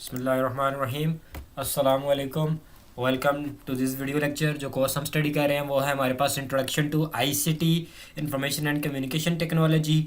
बिस्मिल्लाहिर्रहमानिर्रहीम। अस्सलामु अलैकुम। Welcome to this video lecture. जो कोर्स हम स्टडी कर रहे हैं वो है हमारे पास introduction to ICT, information and communication technology.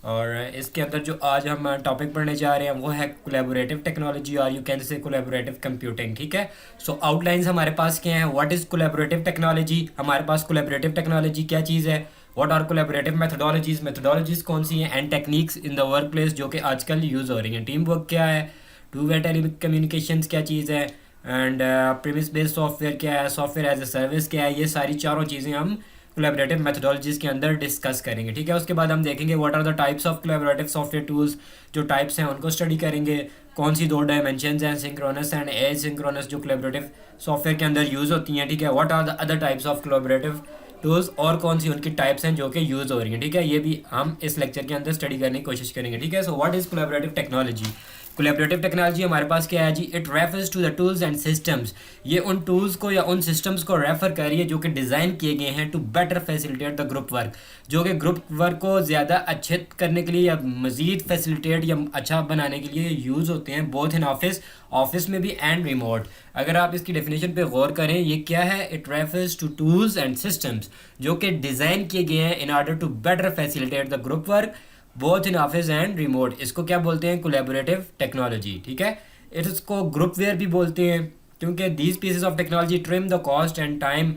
और इसके अंदर जो आज हम टॉपिक पढ़ने जा रहे हैं वो है कोलैबोरेटिव टेक्नोलॉजी, और यू कैन से कोलैबोरेटिव कंप्यूटिंग। ठीक है। सो आउटलाइंस हमारे पास क्या है, व्हाट इज़ कोलैबोरेटिव टेक्नोलॉजी। हमारे पास कोलैबोरेटिव टेक्नोलॉजी क्या चीज़ है, व्हाट आर कोलैबोरेटिव मेथडोलॉजीज कौन सी हैं, and techniques in the work place जो कि आजकल यूज़ हो रही हैं। टीम वर्क क्या है, टू वे टेलीकम्युनिकेशंस क्या चीज़ है, एंड प्रीमिस बेस्ड सॉफ्टवेयर क्या है, सॉफ्टवेयर एज ए सर्विस क्या है। ये सारी चारों चीज़ें हम कोलैबोरेटिव मेथडोलॉजीज़ के अंदर डिस्कस करेंगे। ठीक है। उसके बाद हम देखेंगे what are the types of collaborative software tools. जो टाइप्स हैं उनको स्टडी करेंगे। कौन सी दो डायमेंशंस हैं, सिंक्रोनस एंड एसिंक्रोनस, जो कोलैबोरेटिव सॉफ्टवेयर के अंदर यूज़ होती हैं। ठीक है। What are the other types of collaborative tools, और कौन सी उनकी टाइप्स हैं जो कि यूज़ हो रही हैं। ठीक है। ये भी हम इस लेक्चर के अंदर स्टडी करने की कोशिश करेंगे। ठीक है। So what is collaborative technology. Collaborative technology हमारे पास क्या है जी, it refers to the tools and systems. ये उन टूल्स को या उन सिस्टम्स को रेफर कर रही है जो कि डिज़ाइन किए गए हैं to better facilitate the group work, जो कि ग्रुप वर्क को ज़्यादा अच्छे करने के लिए या मज़ीद फैसिलिटेट या अच्छा बनाने के लिए यूज़ होते हैं, बोथ इन ऑफिस में भी एंड रिमोट। अगर आप इसकी डेफिनेशन पे गौर करें, ये क्या है, it refers to tools and systems जो कि डिज़ाइन किए गए हैं in order to better facilitate the group work both in office and remote. इसको क्या बोलते हैं, कोलैबोरेटिव टेक्नोलॉजी। ठीक है। इसको ग्रुप वेयर भी बोलते हैं, क्योंकि these pieces of technology trim the cost and time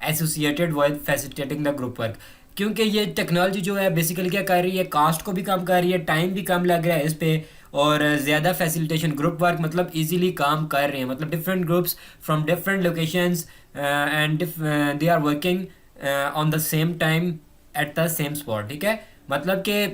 associated with facilitating the group work. क्योंकि ये टेक्नोलॉजी जो है बेसिकली क्या कर रही है, कास्ट को भी कम कर रही है, टाइम भी कम लग रहा है इस पे, और ज़्यादा फैसिलिटेशन ग्रुप वर्क मतलब इजीली काम कर रहे हैं, मतलब different groups from different locations and they are working on the same time at the same spot. ठीक है। मतलब कि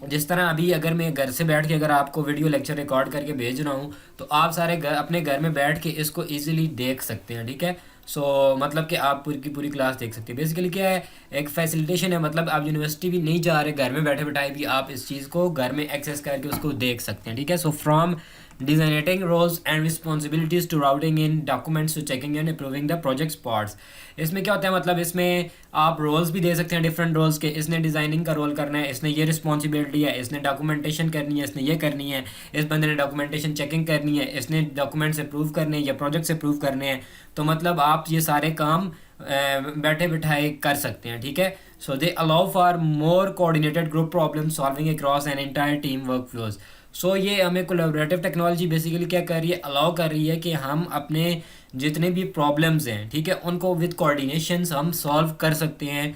जिस तरह अभी अगर मैं घर से बैठ के अगर आपको वीडियो लेक्चर रिकॉर्ड करके भेज रहा हूँ, तो आप सारे अपने घर में बैठ के इसको इजीली देख सकते हैं। ठीक है। सो मतलब कि आप पूरी की पूरी क्लास देख सकते हैं। बेसिकली क्या है, एक फैसिलिटेशन है, मतलब आप यूनिवर्सिटी भी नहीं जा रहे, घर में बैठे बैठाए भी आप इस चीज़ को घर में एक्सेस करके उसको देख सकते हैं। ठीक है। So from designating roles and responsibilities to routing in documents to checking and approving the project's parts। इसमें क्या होता है, मतलब इसमें आप रोल्स भी दे सकते हैं डिफरेंट रोल्स के। इसने डिज़ाइनिंग का रोल करना है, इसने ये रिस्पॉन्सिबिलिटी है, इसने डॉक्यूमेंटेशन करनी है, इसने ये करनी है, इस बंदे ने डॉक्यूमेंटेशन चेकिंग करनी है, इसने डॉक्यूमेंट्स अप्रूव करने हैं या प्रोजेक्ट्स अप्रूव करने हैं। तो मतलब आप ये सारे काम बैठे बिठाए कर सकते हैं। ठीक है। So they allow for more coordinated group problem solving across an entire team work flows. So ये हमें कोलैबोरेटिव टेक्नोलॉजी बेसिकली क्या कर रही है, अलाउ कर रही है कि हम अपने जितने भी प्रॉब्लम्स हैं, ठीक है, उनको विद कोऑर्डिनेशंस हम सॉल्व कर सकते हैं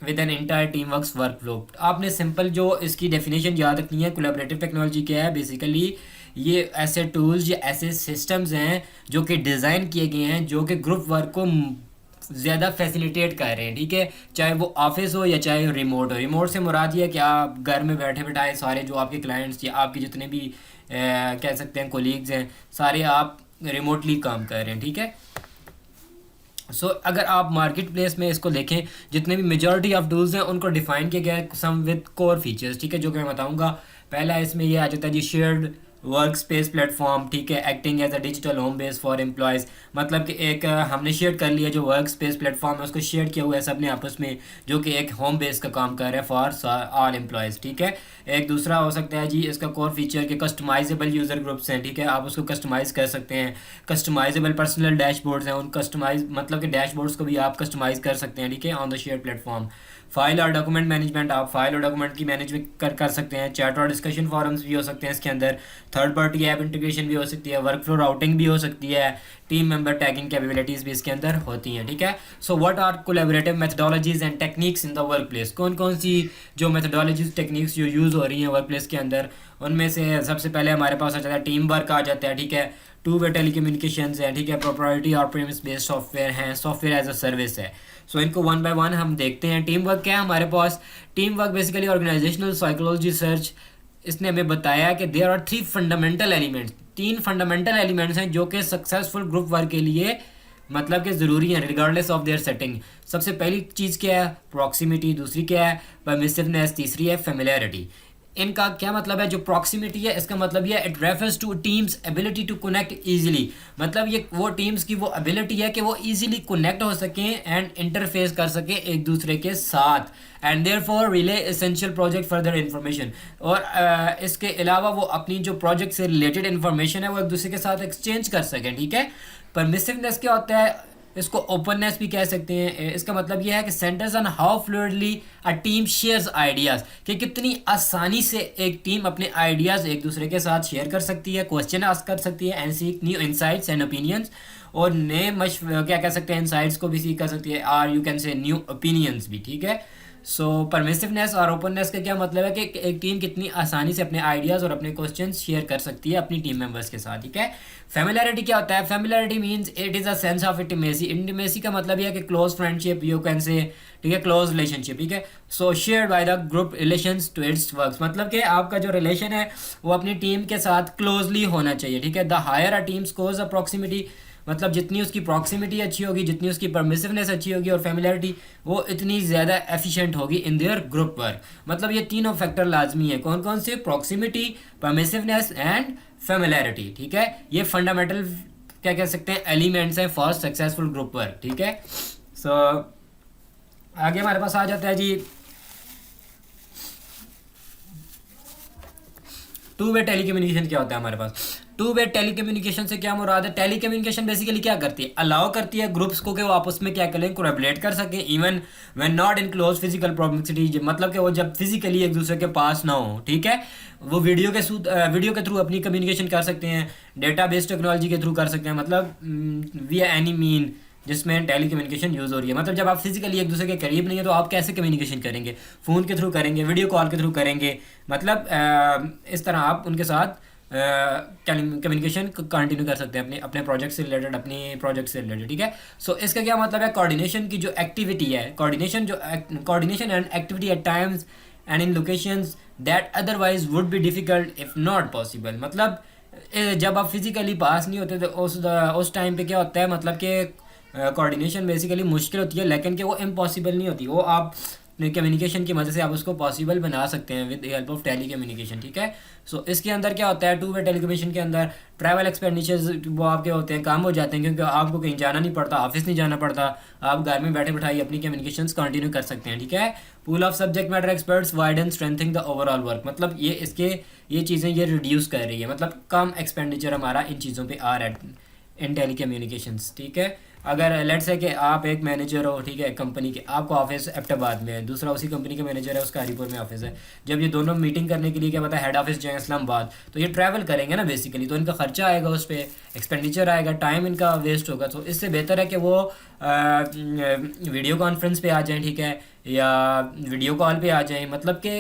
with N entire team works work flow. आपने सिंपल जो इसकी डेफिनेशन याद रखनी है, कोलैबोरेटिव टेक्नोलॉजी क्या है, बेसिकली ये ऐसे टूल्स या ऐसे सिस्टम्स हैं जो कि डिज़ाइन किए गए हैं जो कि ग्रुप वर्क को ज़्यादा फैसिलिटेट कर रहे हैं। ठीक है। चाहे वो ऑफिस हो या चाहे रिमोट हो। रिमोट से मुराद ये है कि आप घर में बैठे बैठाए सारे जो आपके क्लाइंट्स या आपके जितने भी कह सकते हैं कोलीग्स हैं, सारे आप रिमोटली काम कर रहे हैं। ठीक है। सो अगर आप मार्केट प्लेस में इसको देखें, जितने भी मेजॉरिटी ऑफ टूल्स हैं उनको डिफाइन किया गया है सम विद कोर फीचर्स। ठीक है। जो कि मैं बताऊंगा। पहला इसमें ये आ जाता है जी, शेयर्ड वर्क स्पेस प्लेटफॉर्म। ठीक है। Acting as a digital home base for employees, मतलब कि एक हमने शेयर कर लिया जो वर्क स्पेस प्लेटफॉर्म है उसको शेयर किया हुआ है सबने आपस में, जो कि एक होम बेस का काम कर रहा है फॉर ऑल एम्प्लॉयज़। ठीक है। एक दूसरा हो सकता है जी इसका कोर फीचर के कस्टमाइजेबल यूज़र ग्रुप्स हैं। ठीक है। आप उसको कस्टमाइज़ कर सकते हैं। कस्टमाइजेबल पर्सनल डैशबोर्ड्स हैं, उन कस्टमाइज मतलब कि डैशबोर्ड्स को भी आप कस्टमाइज़ कर सकते हैं। ठीक है। On the share platform. File और डॉक्यूमेंट मैनेजमेंट, आप फाइल और डॉक्यूमेंट की मैनेजमेंट कर सकते हैं। चैट और डिस्कशन फॉरम्स भी हो सकते हैं इसके अंदर। थर्ड पार्टी ऐप इंटीग्रेशन भी हो सकती है। वर्क फ्लो राउटिंग भी हो सकती है। टीम मेंबर टैगिंग कैपेबिलिटीज़ भी इसके अंदर होती हैं। ठीक है। So what are collaborative methodologies and techniques in the work place. कौन कौन सी जो मेथडोलॉजीज टेक्निक्स जो यूज़ हो रही हैं वर्क प्लेस के अंदर, उनमें से सबसे पहले हमारे पास आ जाता है टीम वर्क आ जाता है। ठीक है। टू वे टेलीकम्युनिकेशंस है। ठीक है। प्रोप्राइटरी और प्रीमिस बेस्ड सॉफ्टवेयर हैं। सॉफ्टवेयर एज अ सर्विस है। सो इनको वन बाय वन हम देखते हैं। टीम वर्क क्या है हमारे पास, team work basically organizational psychology research इसने हमें बताया कि there are three fundamental elements, तीन फंडामेंटल एलिमेंट्स हैं जो कि सक्सेसफुल ग्रुप वर्क के लिए मतलब कि ज़रूरी है रिगार्डलेस ऑफ देयर सेटिंग। सबसे पहली चीज़ क्या है, प्रॉक्सिमिटी। दूसरी क्या है, परमिसिवनेस। तीसरी है फेमिलियरिटी। इनका क्या मतलब है, जो प्रॉक्सिमिटी है इसका मतलब ये it refers to team's ability to connect easily, मतलब ये वो टीम्स की वो एबिलिटी है कि वो इजीली कनेक्ट हो सकें एंड इंटरफेस कर सकें एक दूसरे के साथ, and therefore relay essential project further information, और इसके अलावा वो अपनी जो प्रोजेक्ट से रिलेटेड इन्फॉर्मेशन है वो एक दूसरे के साथ एक्सचेंज कर सकें, ठीक है। परमिसिवनेस क्या होता है, इसको ओपननेस भी कह सकते हैं। इसका मतलब यह है कि centers on how fluidly a team shares ideas, कि कितनी आसानी से एक टीम अपने आइडियाज़ एक दूसरे के साथ शेयर कर सकती है, क्वेश्चन आस्क कर सकती है and seek new insights and opinions, और नए क्या कह सकते हैं, इंसाइट्स को भी सीख कर सकती है, or you can say new opinions भी, ठीक है। सो परमिसिवनेस और ओपननेस का क्या मतलब है कि एक टीम कितनी आसानी से अपने आइडियाज़ और अपने क्वेश्चंस शेयर कर सकती है अपनी टीम मेंबर्स के साथ, ठीक है। फेमिलैरिटी क्या होता है, familiarity means it is a sense of intimacy, intimacy का मतलब यह है कि क्लोज फ्रेंडशिप यू कैन से, ठीक है, क्लोज रिलेशनशिप, ठीक है। So shared by the group relations to its works, मतलब कि आपका जो रिलेशन है वो अपनी टीम के साथ क्लोजली होना चाहिए, ठीक है। The higher a team scores a proximity, मतलब जितनी उसकी प्रॉक्सिमिटी अच्छी होगी, जितनी उसकी परमिसिवनेस अच्छी होगी और फेमिलियरिटी, वो इतनी ज़्यादा एफिशिएंट होगी इन देयर ग्रुप वर्क। मतलब ये तीनों फैक्टर लाजमी है, कौन कौन से, प्रॉक्सिमिटी, परमिसिवनेस एंड फेमिलियरिटी, ठीक है। ये फंडामेंटल क्या कह सकते हैं एलिमेंट्स हैं फॉर सक्सेसफुल ग्रुप वर्क, ठीक है। सो आगे हमारे पास आ जाता है जी टू वे टेलीकम्युनिकेशन। क्या होता है हमारे पास टू वे टेलीकम्युनिकेशन से क्या मुराद है, टेलीकम्युनिकेशन बेसिकली क्या करती है, अलाउ करती है ग्रुप्स को कि वो आपस में क्या करें, कोलैबोरेट कर सकें even when not in close physical proximity, मतलब कि वो जब फिजिकली एक दूसरे के पास ना हो, ठीक है, वो वीडियो के थ्रू अपनी कम्युनिकेशन कर सकते हैं, डेटा बेस्ड टेक्नोलॉजी के थ्रू कर सकते हैं, मतलब विया एनी मीन जिसमें टेली कम्युनिकेशन यूज़ हो रही है। मतलब जब आप फिजिकली एक दूसरे के करीब नहीं है तो आप कैसे कम्युनिकेशन करेंगे, फ़ोन के थ्रू करेंगे, वीडियो कॉल के थ्रू करेंगे, मतलब इस तरह आप उनके साथ कम्युनिकेशन कंटिन्यू कर सकते हैं अपने अपने प्रोजेक्ट से रिलेटेड, अपनी प्रोजेक्ट से रिलेटेड, ठीक है। सो इसका क्या मतलब है, कोऑर्डिनेशन की जो एक्टिविटी है, coordination and activity at times and in locations that otherwise would be difficult if not possible, मतलब जब आप फिजिकली पास नहीं होते तो उस टाइम पे क्या होता है, मतलब कि कोऑर्डिनेशन बेसिकली मुश्किल होती है, लेकिन कि वो इम्पॉसिबल नहीं होती, वो आप कम्युनिकेशन की मदद से आप उसको पॉसिबल बना सकते हैं with the help of telecommunication, ठीक है। सो इसके अंदर क्या होता है, टू वे टेलीकम्युनिकेशन के अंदर ट्रैवल एक्सपेंडिचर्स वो आपके होते हैं, कम हो जाते हैं, क्योंकि आपको कहीं जाना नहीं पड़ता, ऑफिस नहीं जाना पड़ता, आप घर में बैठे बैठाई अपनी कम्युनिकेशंस कंटिन्यू कर सकते हैं, ठीक है। Pool of subject matter experts widen strengthening the overall work, मतलब ये चीज़ें ये रिड्यूस कर रही है, मतलब कम एक्सपेंडिचर हमारा इन चीज़ों पर आ रहा है इन टेली कम्युनिकेशंस, ठीक है। अगर लेट्स है कि आप एक मैनेजर हो, ठीक है, कंपनी के, आपको ऑफिस एबटाबाद में है, दूसरा उसी कंपनी का मैनेजर है, उसका हरीपुर में ऑफिस है, जब ये दोनों मीटिंग करने के लिए क्या पता है हेड ऑफिस जाएँ इस्लामाबाद, तो ये ट्रैवल करेंगे ना बेसिकली, तो इनका खर्चा आएगा, उस पर एक्सपेंडिचर आएगा, टाइम इनका वेस्ट होगा। तो इससे बेहतर है कि वो वीडियो कॉन्फ्रेंस पे आ जाएँ, ठीक है, या वीडियो कॉल पे आ जाएँ, मतलब कि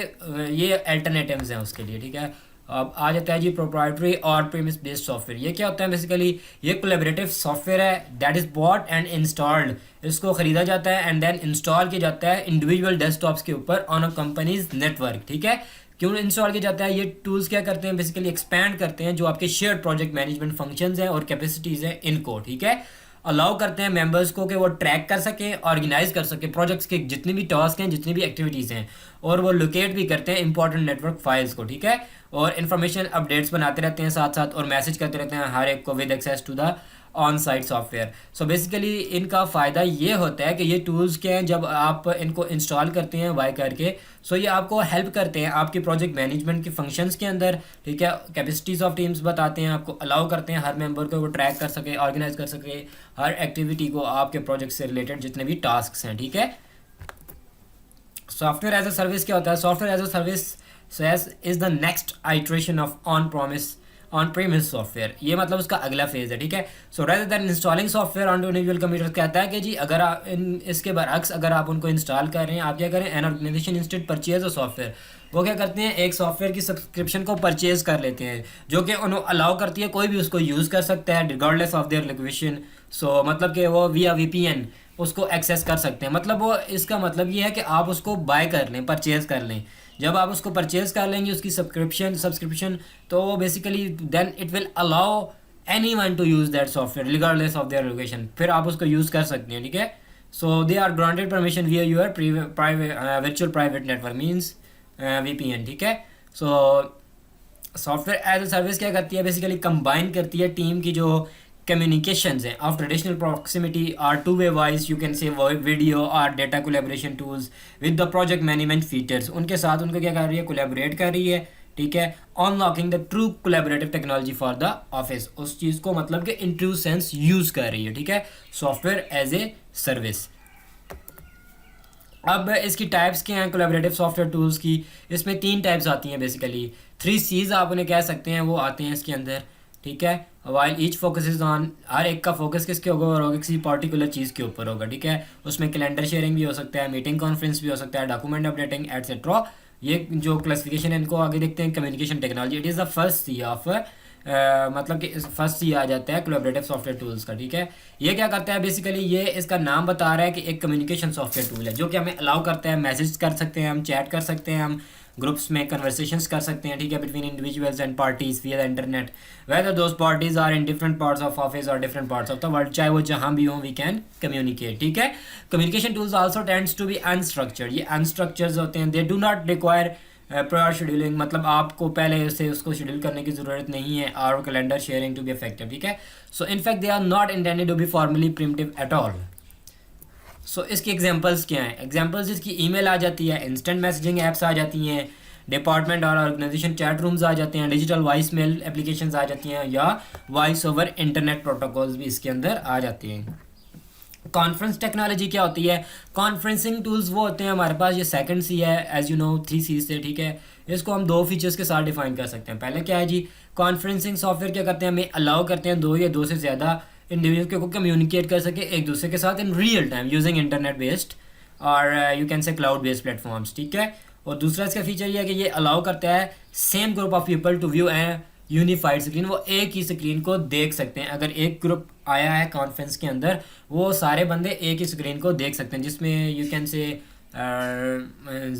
ये अल्टरनेटिव्स हैं उसके लिए, ठीक है। अब आ जाता है जी प्रोप्राइटरी और प्रीमिस बेस्ड सॉफ्टवेयर। ये क्या होता है बेसिकली, ये कोलैबोरेटिव सॉफ्टवेयर है that is bought and installed, इसको ख़रीदा जाता है एंड देन इंस्टॉल किया जाता है इंडिविजुअल डेस्कटॉप्स के ऊपर ऑन अ कंपनीज नेटवर्क, ठीक है। क्यों इंस्टॉल किया जाता है, ये टूल्स क्या करते हैं बेसिकली, एक्सपैंड करते हैं जो आपके शेयर्ड प्रोजेक्ट मैनेजमेंट फंक्शंस हैं और कैपेसिटीज़ हैं इनको, ठीक है। अलाउ करते हैं मेंबर्स को कि वो ट्रैक कर सकें, ऑर्गेनाइज कर सकें प्रोजेक्ट्स के जितने भी टास्क हैं, जितनी भी एक्टिविटीज़ हैं, और वो लोकेट भी करते हैं इंपॉर्टेंट नेटवर्क फाइल्स को, ठीक है। और इन्फॉर्मेशन अपडेट्स बनाते रहते हैं साथ साथ, और मैसेज करते रहते हैं हर एक को with access to the on site software. So basically इनका फ़ायदा ये होता है कि ये टूल्स के हैं, जब आप इनको इंस्टॉल करते हैं बाय करके, सो ये आपको हेल्प करते हैं आपके प्रोजेक्ट मैनेजमेंट के फंक्शंस के अंदर, ठीक है। कैपेसिटीज़ ऑफ टीम्स बताते हैं, आपको अलाउ करते हैं हर मेंबर को वो ट्रैक कर सके, ऑर्गेनाइज कर सके हर एक्टिविटी को, आपके प्रोजेक्ट से रिलेटेड जितने भी टास्क हैं, ठीक है। सॉफ्टवेयर एज अ सर्विस क्या होता है, software as a service is the next iteration of on premise software, ये मतलब उसका अगला फेज है, ठीक है। So rather than installing software on to individual computer, कहता है कि जी अगर आप इसके बरअक्स अगर आप उनको इंस्टॉल कर रहे हैं, आप क्या करें, an organization instead purchase a software, वो क्या करते हैं, एक सॉफ्टवेयर की सब्सक्रिप्शन को परचेज कर लेते हैं, जो कि उन्हें अलाउ करती है कोई भी उसको यूज़ कर सकता है रिगार्डलेस ऑफ देयर लोकेशन। सो मतलब कि वो विया VPN उसको एक्सेस कर सकते हैं, मतलब वो इसका मतलब ये है कि आप उसको बाय कर लें, परचेज़ कर लें। जब आप उसको परचेज़ कर लेंगे उसकी सब्सक्रिप्शन, तो basically then it will allow anyone to use that software regardless of their location, फिर आप उसको यूज़ कर सकते हैं, ठीक है। So they are granted permission via your private virtual private network means VPN, ठीक है। So software as a service क्या करती है, बेसिकली कंबाइन करती है टीम की जो कम्युनिकेशंस हैं ऑफ ट्रेडिशनल प्रॉक्सिमिटी और two way wise, you can say video और data collaboration tools with the project management features, उनके साथ उनको क्या कर रही है, कोलेबरेट कर रही है, ठीक है, unlocking the true collaborative technology for the office, उस चीज़ को मतलब कि इन ट्रू सेंस यूज़ कर रही है, ठीक है, सॉफ्टवेयर एज ए सर्विस। अब इसकी टाइप्स क्या हैं कोलैबोरेटिव सॉफ्टवेयर टूल्स की, इसमें 3 टाइप्स आती हैं बेसिकली, 3 C's आप उन्हें कह सकते हैं, वो आते हैं इसके अंदर, ठीक है, वाइल ईच फोकस ऑन, हर एक का फोकस किसके होगा किसी पर्टिकुलर चीज़ के ऊपर होगा, ठीक है, उसमें कैलेंडर शेयरिंग भी हो सकता है, मीटिंग कॉन्फ्रेंस भी हो सकता है, डॉक्यूमेंट अपडेटिंग एटसेट्रा। ये जो क्लासिफिकेशन है इनको आगे देखते हैं, communication technology, it is the first C of मतलब कि फर्स्ट सी आ जाता है कोलैबोरेटिव सॉफ्टवेयर टूल्स का, ठीक है। ये क्या करता है बेसिकली, ये इसका नाम बता रहा है कि एक कम्युनिकेशन सॉफ्टवेयर टूल है जो कि हमें अलाउ करता है, मैसेज कर सकते हैं हम, चैट कर सकते हैं हम, ग्रुप्स में कन्वर्सेशंस कर सकते हैं, ठीक है, between individuals and parties with internet, whether those parties are in different parts of office और different parts of the world, चाहे वो जहाँ भी हो, वी कैन कम्युनिकेट, ठीक है। Communication tools also tends to be unstructured, ये अनस्ट्रक्चर्ड होते हैं, they do not require prior scheduling, मतलब आपको पहले से उसको शेड्यूल करने की ज़रूरत नहीं है, और calendar sharing to be effective, ठीक है। So in fact they are not intended to be formally primitive at all. So इसकी एग्जांपल्स क्या हैं, एग्जांपल्स इसकी ईमेल आ जाती है, इंस्टेंट मैसेजिंग ऐप्स आ जाती हैं, डिपार्टमेंट और ऑर्गेनाइजेशन चैट रूम्स आ जाते हैं, डिजिटल वॉइस मेल एप्लीकेशंस आ जाती हैं, या वॉइस ओवर इंटरनेट प्रोटोकॉल्स भी इसके अंदर आ जाती हैं। कॉन्फ्रेंस टेक्नोलॉजी क्या होती है, कॉन्फ्रेंसिंग टूल्स वो होते हैं हमारे पास, ये सेकंड सी है एज यू नो 3 C's से, ठीक है। इसको हम 2 फीचर्स के साथ डिफाइन कर सकते हैं। पहले क्या है जी, कॉन्फ्रेंसिंग सॉफ्टवेयर क्या करते हैं, हमें अलाउ करते हैं 2 या 2 से ज़्यादा इंडिविजुअल को कम्युनिकेट कर सके एक दूसरे के साथ in real time using internet based और you can say cloud based platforms, ठीक है। और दूसरा इसका फीचर ये है कि ये अलाउ करता है same group of people to view and unified screen, वो एक ही स्क्रीन को देख सकते हैं। अगर एक ग्रुप आया है कॉन्फ्रेंस के अंदर, वो सारे बंदे एक ही स्क्रीन को देख सकते हैं, जिसमें यू कैन से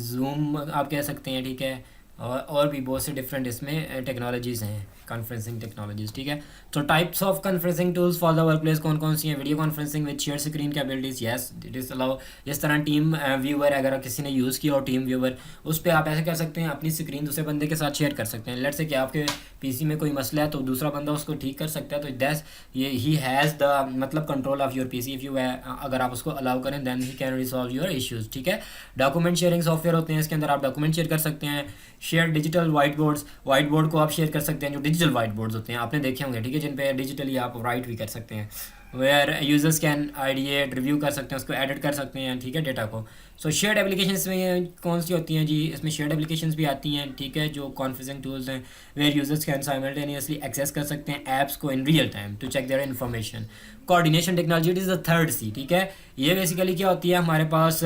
जूम आप कह सकते हैं, ठीक है, और भी बहुत से डिफरेंट इसमें टेक्नोलॉजीज़ हैं, कॉन्फ्रेंसिंग टेक्नोलॉजीज़, ठीक है। तो types of conferencing tools for the work place कौन कौन सी हैं, video conferencing with share screen capabilities, yes it is allow. जिस तरह टीम व्यूअर अगर किसी ने यूज़ किया और टीम व्यूअर, उस पर आप ऐसे कर सकते हैं, अपनी स्क्रीन दूसरे बंदे के साथ शेयर कर सकते हैं। लेट्स से कि आपके पीसी में कोई मसला है तो दूसरा बंदा उसको ठीक कर सकता है, तो दैट्स ये ही हैज़ द मतलब control of your PC, if you अगर आप उसको अलाउ करें then he can resolve your issues, ठीक है। डॉक्यूमेंट शेयरिंग सॉफ्टवेयर होते हैं, इसके अंदर आप डॉक्यूमेंट शेयर कर सकते हैं। Share digital white boards, white board को आप शेयर कर सकते हैं, जो डिजिटल वाइट बोर्ड्स होते हैं आपने देखे होंगे, ठीक है, जिन पे डिजिटली आप राइट भी कर सकते हैं, where users can ideate review कर सकते हैं, उसको एडिट कर सकते हैं, ठीक है, डेटा को। सो शेयर्ड एप्लीकेशंस में कौन सी होती हैं जी, इसमें शेयर्ड एप्लीकेशंस भी आती हैं, ठीक है, जो कॉन्फ्रेंसिंग टूल्स हैं, where users can simultaneously access कर सकते हैं ऐप्स को in real time to check their information. Coordination technology, it is the third C, ठीक है। ये बेसिकली क्या होती है हमारे पास,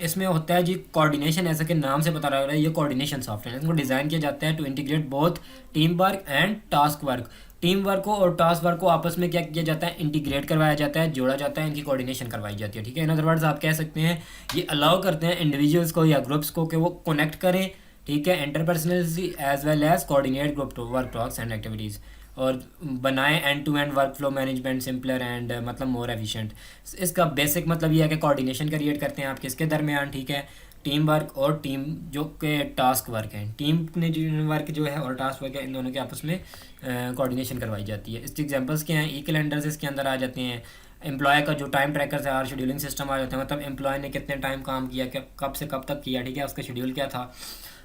इसमें होता है जी कोऑर्डिनेशन, ऐसा कि नाम से पता लग रहा है ये कोऑर्डिनेशन सॉफ्टवेयर, इसको डिज़ाइन किया जाता है to integrate both team work and task work. Team work को और टास्क वर्क को आपस में क्या किया जाता है, इंटीग्रेट करवाया जाता है, जोड़ा जाता है, इनकी कोऑर्डिनेशन करवाई जाती है, ठीक है। इन अदर वर्ड्स आप कह सकते हैं ये अलाउ करते हैं इंडिविजुअल्स को या ग्रुप्स को कि वो कनेक्ट करें, ठीक है, interpersonally as well as coordinate group to work talks and activities, और बनाएं end to end work flow management simpler and मतलब मोर एफिशिएंट। इसका बेसिक मतलब ये है कि कोऑर्डिनेशन क्रिएट करते हैं आप किसके दरमियान, ठीक है, टीम वर्क और टीम जो के टास्क वर्क हैं, टीम ने जो वर्क जो है और टास्क वर्क है, इन दोनों के आपस में कोऑर्डिनेशन करवाई जाती है। इसके एग्जांपल्स क्या हैं, ई कैलेंडर्स इसके अंदर आ जाते हैं, एम्प्लॉय का जो टाइम ट्रैकर है और शेड्यूलिंग सिस्टम आ जाता है, मतलब एम्प्लॉय ने कितने टाइम काम किया, कब से कब तक किया, ठीक है, उसका शेड्यूल क्या था।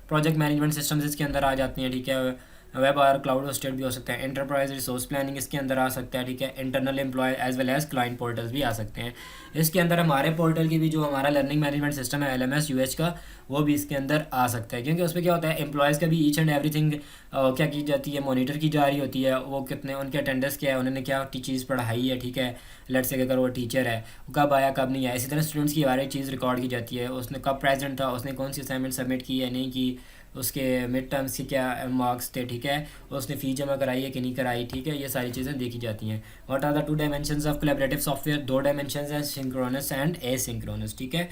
प्रोजेक्ट मैनेजमेंट सिस्टम्स इसके अंदर आ जाती हैं, ठीक है, वेब और क्लाउड होस्टेड भी हो सकता है। एंटरप्राइज रिसोर्स प्लानिंग इसके अंदर आ सकता है, ठीक है। Internal employee as well as client portals भी आ सकते हैं। इसके अंदर हमारे पोर्टल की भी जो हमारा लर्निंग मैनेजमेंट सिस्टम है LMS UH का, वो भी इसके अंदर आ सकता है, क्योंकि उसमें क्या होता है एम्प्लॉयज़ का भी ईच एंड एवरीथिंग क्या की जाती है, मॉनिटर की जा रही होती है, वो कितने उनके अटेंडेंस क्या है, उन्होंने क्या चीज़ पढ़ाई है, ठीक है। लेट्स से अगर वो टीचर है कब आया कब नहीं आया, इसी तरह स्टूडेंट्स की हर एक चीज़ रिकॉर्ड की जाती है, उसने कब प्रेजेंट था, उसने कौन सी असाइनमेंट सबमिट की है नहीं की, उसके मिड टर्म्स के क्या मार्क्स थे, ठीक है, उसने फ़ी जमा कराई है कि नहीं कराई, ठीक है, ये सारी चीज़ें देखी जाती हैं। What are the 2 dimensions of collaborative software, 2 dimensions हैं, सिंक्रोनस एंड एसिंक्रोनस, ठीक है।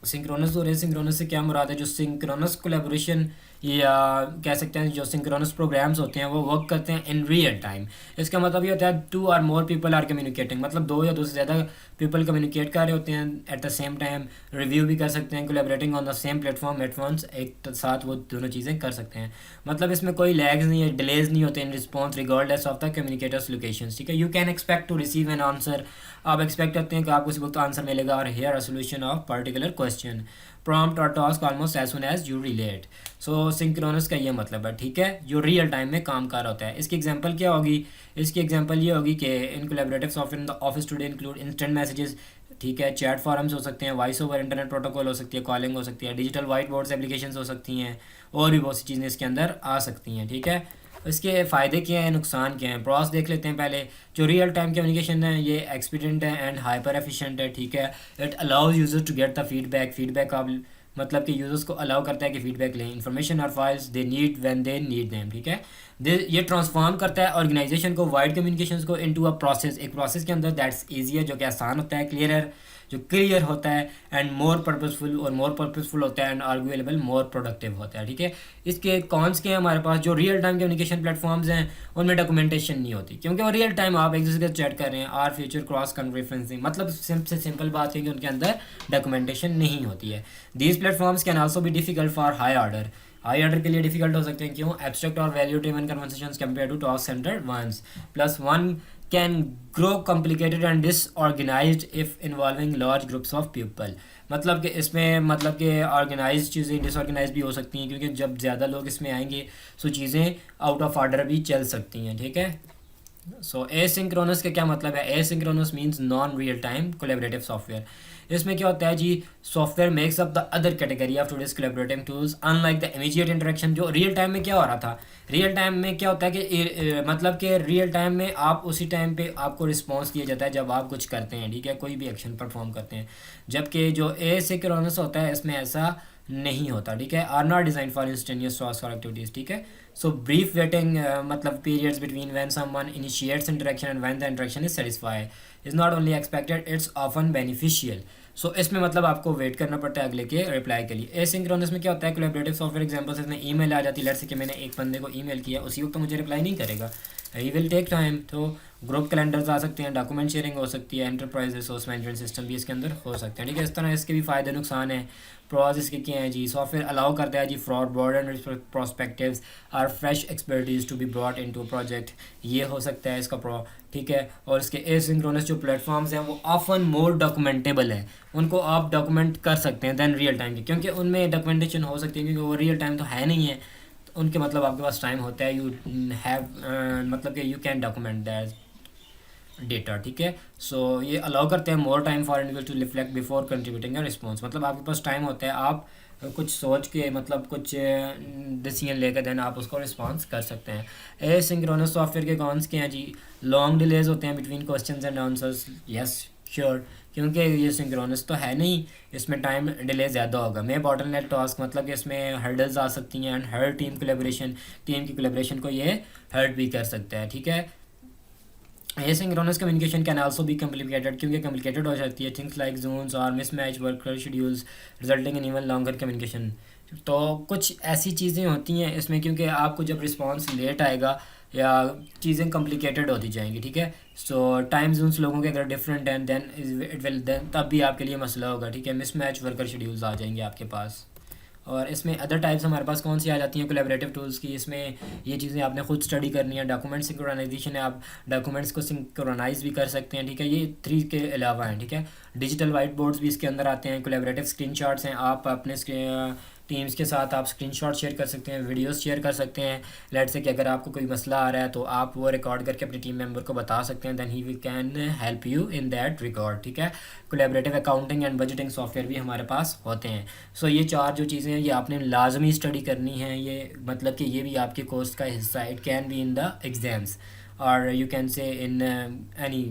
सिंक्रोनस और एसिंक्रोनस से क्या मुराद है? जो सिंक्रोनस कोलेबोरेशन या कह सकते हैं जो सिंक्रोनस प्रोग्राम्स होते हैं वो वर्क करते हैं इन रियल टाइम। इसका मतलब ये होता है 2 और मोर पीपल आर कम्युनिकेटिंग, मतलब 2 या 2 से ज़्यादा पीपल कम्युनिकेट कर रहे होते हैं at the same time, review भी कर सकते हैं, collaborating on the same platform at once, एक साथ वो दोनों चीज़ें कर सकते हैं। मतलब इसमें कोई लैग्स नहीं है, डिलेज नहीं होते in response regardless of the communicators locations. ठीक है, you can expect to receive an answer, आप एक्सपेक्ट करते हैं कि आपको उसी वक्त आंसर मिलेगा, और hear a solution of particular question, prompt और task almost as soon as you relate. So synchronous का ये मतलब है, ठीक है, जो रियल टाइम में काम कर रहा होता है। इसकी एग्जांपल क्या होगी? इसकी एग्जांपल ये होगी कि in collaborative software in the office today include instant messages, ठीक है, चैट फॉरम्स हो सकते हैं, वॉइस ओवर इंटरनेट प्रोटोकॉल हो सकती है, कॉलिंग हो सकती है, डिजिटल वाइट बोर्ड्स एप्लीकेशंस हो सकती हैं, और भी बहुत सी चीज़ें इसके अंदर आ सकती हैं। ठीक है, इसके फ़ायदे क्या हैं, नुकसान क्या हैं, प्रॉस देख लेते हैं पहले। जो रियल टाइम कम्युनिकेशन है ये एक्सपीडियंट है एंड हाइपर एफिशिएंट है। ठीक है, it allows users to get the feedback आप मतलब कि यूजर्स को अलाउ करता है कि फीडबैक लें, इन्फॉर्मेशन और files they need when they need them. ठीक है, ये ट्रांसफॉर्म करता है ऑर्गेनाइजेशन को, वाइड कम्युनिकेशंस को इनटू अ प्रोसेस, एक प्रोसेस के अंदर दैट्स ईजियर, जो कि आसान होता है, क्लियर होता है, एंड मोर पर्पसफुल होता है, एंड आर्गुएबल मोर प्रोडक्टिव होता है। ठीक है, इसके कॉन्स के हमारे पास जो रियल टाइम कम्युनिकेशन प्लेटफॉर्म्स हैं उनमें डॉक्यूमेंटेशन नहीं होती, क्योंकि वो रियल टाइम आप एक दूसरे के चैट कर रहे हैं, आर फ्यूचर क्रॉस कन्फ्रेंसिंग, मतलब सबसे सिंपल बात है कि उनके अंदर डॉक्यूमेंटेशन नहीं होती है। These platforms can also be difficult for high order के लिए डिफिकल्ट हो सकते हैं, क्यों? एब्स्ट्रैक्ट और value driven conversations compare to task centered ones, plus one can grow complicated and disorganized if involving large groups of people। मतलब कि इसमें मतलब कि ऑर्गेनाइज चीज़ें डिसऑर्गेनाइज भी हो सकती हैं, क्योंकि जब ज़्यादा लोग इसमें आएंगे सो चीज़ें आउट ऑफ ऑर्डर भी चल सकती हैं। ठीक है, सो एसिंक्रोनस का क्या मतलब है? Asynchronous means non real time collaborative software. इसमें क्या होता है जी, software makes up the other category of today's collaborative tools unlike the immediate interaction. जो रियल टाइम में क्या हो रहा था, रियल टाइम में क्या होता है कि मतलब कि रियल टाइम में आप उसी टाइम पे आपको रिस्पॉन्स दिया जाता है जब आप कुछ करते हैं, ठीक है, कोई भी एक्शन परफॉर्म करते हैं। जबकि जो एसिंक्रोनस होता है इसमें ऐसा नहीं होता। ठीक है, are not design for instantaneous task और एक्टिविटीज। ठीक है, सो ब्रीफ वेटिंग मतलब periods between when someone initiates interaction and when the interaction is satisfied is not only expected, it's often beneficial. So इसमें मतलब आपको वेट करना पड़ता है अगले के रिप्लाई के लिए। एसिंक्रोनस में क्या होता है, कोलैबोरेटिव सॉफ्टवेयर एग्जांपल्स इसमें ईमेल आ जाती है, लेट्स से कि मैंने एक बंदे को ईमेल किया, उसी वक्त तो मुझे रिप्लाई नहीं करेगा, ही विल टेक टाइम। तो ग्रुप कैलेंडर्स आ सकते हैं, डॉक्यूमेंट शेयरिंग हो सकती है, एंटरप्राइज रिसोर्स मैनेजमेंट सिस्टम भी इसके अंदर हो सकते हैं। ठीक है, इस तरह इसके भी फ़ायदे नुकसान हैं। प्रॉज इसके क्या हैं जी, सॉफ्टवेयर अलाउ करता है जी fraud broad and prospectives are fresh expertise to be brought into project, ये हो सकता है इसका प्रो। ठीक है, और इसके एसिंक्रोनस जो प्लेटफॉर्म्स हैं वो ऑफन मोर डॉक्यूमेंटेबल है, उनको आप डॉक्यूमेंट कर सकते हैं दैन रियल टाइम के, क्योंकि उनमें डॉक्यूमेंटेशन हो सकती है, क्योंकि वो रियल टाइम तो है नहीं है, तो उनके मतलब आपके पास टाइम होता है, यू हैव मतलब कि you can document that data. ठीक है, सो ये अलाउ करते हैं more time for individual to reflect before contributing a response, मतलब आपके पास टाइम होता है, आप कुछ सोच के मतलब कुछ डिसीजन लेकर देन आप उसको रिस्पॉन्स कर सकते हैं। एसिंक्रोनस सॉफ्टवेयर के कॉन्स क्या हैं जी, लॉन्ग डिलेज होते हैं between questions and answers, yes sure, क्योंकि ये सिंक्रोनस तो है नहीं, इसमें टाइम डिले ज़्यादा होगा। मैं बॉटलनेक टास्क मतलब कि इसमें हर्डल्स आ सकती हैं, एंड हर टीम की कोलेब्रेशन को ये हर्ट भी कर सकता है। ठीक है, asynchronous communication can also be complicated, क्योंकि कॉम्प्लिकेटेड हो जाती है, थिंग्स लाइक जोन्स और mismatch worker schedules resulting in even longer communication. तो कुछ ऐसी चीज़ें होती हैं इसमें, क्योंकि आपको जब रिस्पांस लेट आएगा या चीज़ें कॉम्प्लिकेटेड होती जाएंगी। ठीक है, सो टाइम जोन्स लोगों के अगर डिफरेंट हैं देन इट विल देन तब भी आपके लिए मसला होगा। ठीक है, मिसमैच वर्कर शेड्यूल्स आ जाएंगे आपके पास। और इसमें अदर टाइप्स हमारे पास कौन सी आ जाती हैं कोलैबोरेटिव टूल्स की, इसमें ये चीज़ें आपने खुद स्टडी करनी है। डॉक्यूमेंट सिंक्रोनाइजेशन है, आप डॉक्यूमेंट्स को सिंक्रोनाइज भी कर सकते हैं। ठीक है, ये 3 के अलावा हैं। ठीक है, डिजिटल वाइट बोर्ड्स भी इसके अंदर आते हैं, कोलैबोरेटिव स्क्रीनशॉट्स हैं, आप अपने टीम्स के साथ आप स्क्रीनशॉट शेयर कर सकते हैं, वीडियोस शेयर कर सकते हैं। लेट्स से कि अगर आपको कोई मसला आ रहा है तो आप वो रिकॉर्ड करके अपने टीम मेंबर को बता सकते हैं, then he we can help you in that record. ठीक है, collaborative accounting and budgeting software भी हमारे पास होते हैं। सो ये 4 जो चीज़ें हैं ये आपने लाजमी स्टडी करनी है, ये मतलब कि ये भी आपके कोर्स का हिस्सा है, it can be in the exams और you can say in any,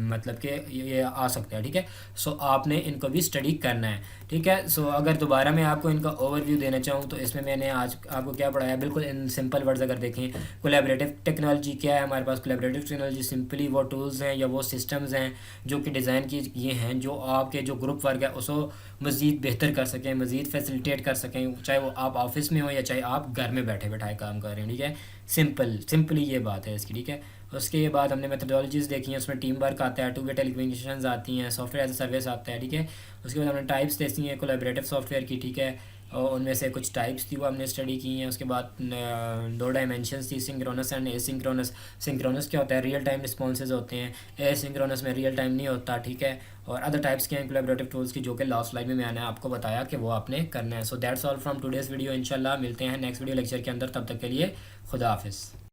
मतलब कि ये आ सकता है। ठीक है, सो आपने इनको भी स्टडी करना है। ठीक है, सो अगर दोबारा मैं आपको इनका ओवरव्यू देना चाहूँ तो इसमें मैंने आज आपको क्या पढ़ाया, बिल्कुल इन सिंपल वर्ड्स अगर देखें, कोलैबोरेटिव टेक्नोलॉजी क्या है हमारे पास। कोलैबोरेटिव टेक्नोलॉजी सिंपली वो टूल्स हैं या वो सिस्टम्स हैं जो कि डिज़ाइन की ये हैं जो आपके जो ग्रुप वर्क है उसको मज़ीद बेहतर कर सकें, मज़ीद फैसिलिटेट कर सकें, चाहे वो आप ऑफिस में हो या चाहे आप घर में बैठे बैठाए काम कर रहे हैं। ठीक है, सिंपली ये बात है इसकी। ठीक है, उसके बाद हमने मेथडोलॉजीज़ देखी हैं, उसमें टीम वर्क आता है, टू वे टेलीकम्युनिकेशंस आती हैं, सॉफ्टवेयर एज ए सर्विस आता है। ठीक है, उसके बाद हमने टाइप्स देखी हैं कोलैबोरेटिव सॉफ्टवेयर की। ठीक है, और उनमें से कुछ टाइप्स थी वो हमने स्टडी की हैं। उसके बाद दो डायमेंशंस थी, सिंक्रोनस एंड एसिंक्रोनस। सिंक्रोनस क्या होता है, रियल टाइम रिस्पॉन्सेज होते हैं, एसिंक्रोनस में रियल टाइम नहीं होता। ठीक है, और अदर टाइप्स के हैं कोलैबोरेटिव टूल्स की, जो कि लास्ट स्लाइड में मैंने आपको बताया कि वो आपने करना है। So that's all from today's video. इंशाल्लाह मिलते हैं नेक्स्ट वीडियो लेक्चर के अंदर, तब तक के लिए खुदा हाफिज़।